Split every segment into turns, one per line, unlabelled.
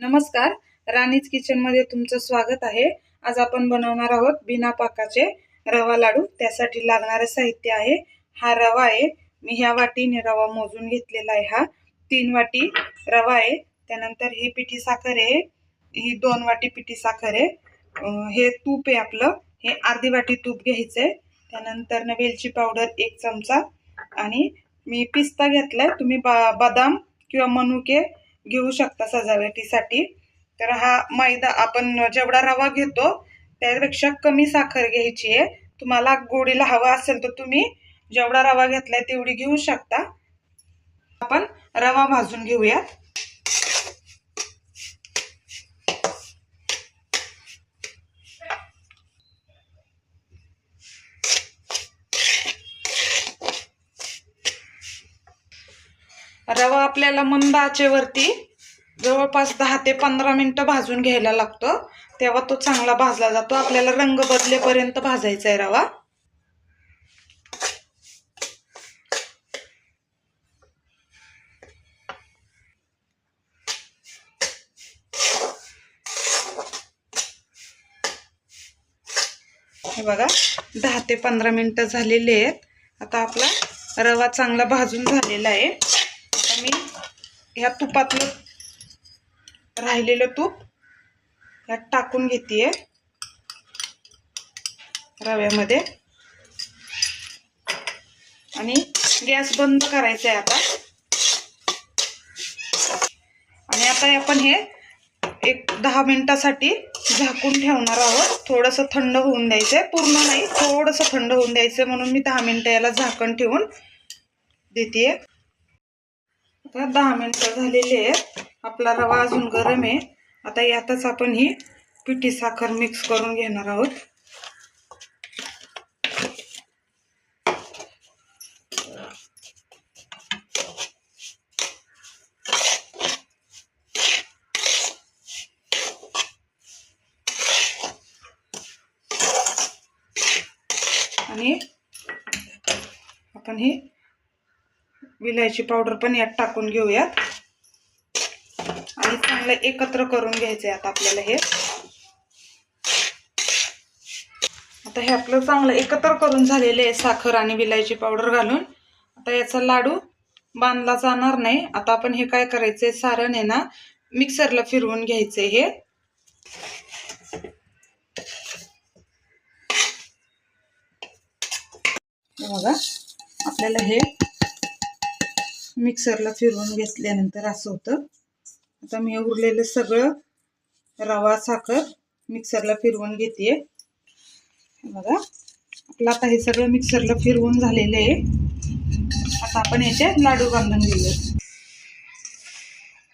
नमस्कार, राणीज किचन मध्ये तुमचं स्वागत आहे। आज आपण बनवणार आहोत बिना पाकाचे रवा लाडू। त्यासाठी लागणारे साहित्य आहे, हा रवा आहे। मी ह्या वाटीने रवा मोजून घेतलेला आहे। हा 3 वाटी रवा आहे। त्यानंतर ही पिठी साखर आहे, ही 2 वाटी पिठी साखर आहे। हे तूप आहे आपलं, हे अर्धी वाटी तूप घ्यायचंय। त्यानंतर वेलची पावडर 1 चमचा आणि मी पिस्ता घेतलाय, तुम्ही बदाम किंवा मनुके घेऊ शकता सजावटीसाठी। तर हा मैदा आपण जेवढा रवा घेतो त्यापेक्षा कमी साखर घ्यायची आहे। तुम्हाला गोडीला हवा असेल तर तुम्ही जेवढा रवा घेतलाय तेवढी घेऊ शकता। आपण रवा भाजून घेऊया। रवा आपल्याला मंद आचेवरती जवळपास 10 ते 15 मिनिटं भाजून घ्यायला लागतो, तेव्हा तो चांगला भाजला जातो। आपल्याला रंग बदलेपर्यंत भाजायचा आहे रवा। हे बघा 10 ते 15 मिनिटं झालेले आहेत। आता आपला रवा चांगला भाजून झालेला आहे। आता मी ह्या तुपातलं राहिलेलं तूप यात टाकून घेतेय रव्यामध्ये आणि गॅस बंद करायचा आहे आता। आणि आता आपण हे 10 मिनिटांसाठी झाकून ठेवणार आहोत। थोडंसं थंड होऊन द्यायचंय, पूर्ण नाही, थोडंसं थंड होऊन द्यायचंय, म्हणून मी 10 मिनिटं याला झाकण ठेवून देते। आता 10 मिनिटं झालेली आहेत। आपला रवा अजून गरम आहे। आता यातच आपण ही पिठी साखर मिक्स करून घेणार आहोत। आणि आपण ही विलायची पावडर पण यात टाकून घेऊयात आणि चांगलं एकत्र करून घ्यायचंय आता आपल्याला हे। आता हे आपलं चांगलं एकत्र करून झालेले आहे साखर आणि विलायची पावडर घालून। आता याचा लाडू बांधला जाणार नाही। आता आपण हे काय करायचंय, सारण आहे ना मिक्सरला फिरवून घ्यायचंय हे। बघा आपल्याला हे मिक्सरला फिरवून घेतल्यानंतर असं होतं। आता मी उरलेलं सगळं रवा साखर मिक्सरला फिरवून घेतेय। बघा आपलं आता हे सगळं मिक्सरला फिरवून झालेलं आहे। आता आपण याचे लाडू बांधून घेऊया।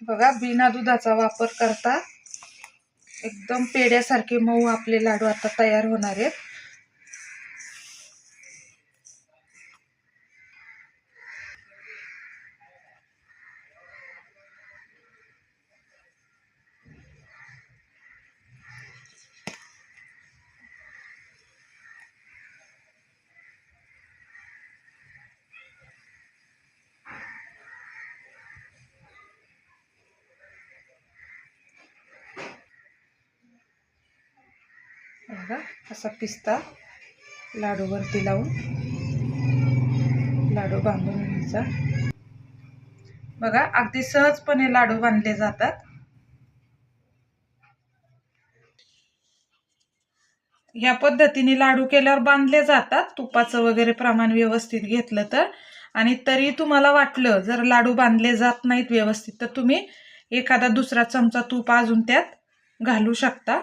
बघा बिना दुधाचा वापर करता एकदम पेड्यासारखे मऊ आपले लाडू आता तयार होणार आहेत। बघा असा पिस्ता लाडूवरती लावून लाडू बांधून घ्यायचा। बघा अगदी सहजपणे लाडू बांधले जातात। ह्या पद्धतीने लाडू केल्यावर बांधले जातात, तुपाचं वगैरे प्रमाण व्यवस्थित घेतलं तर। आणि तरी तुम्हाला वाटलं जर लाडू बांधले जात नाहीत व्यवस्थित तर तुम्ही एखादा दुसरा चमचा तूप अजून त्यात घालू शकता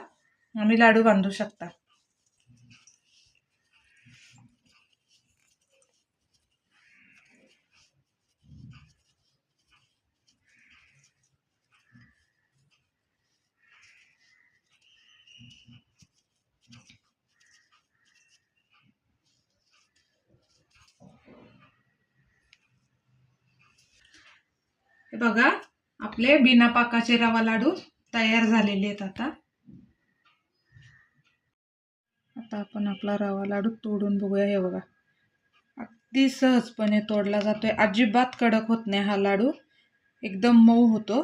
आणि लाडू बांधू शकता। बघा आपले बिना पाकाचे रवा लाडू तयार झालेले आहेत। आता आपण आपला रवा लाडू तोडून बघूया। हे बघा अगदी सहजपणे तोडला जातोय, अजिबात कडक होत नाही हा लाडू, एकदम मऊ होतो।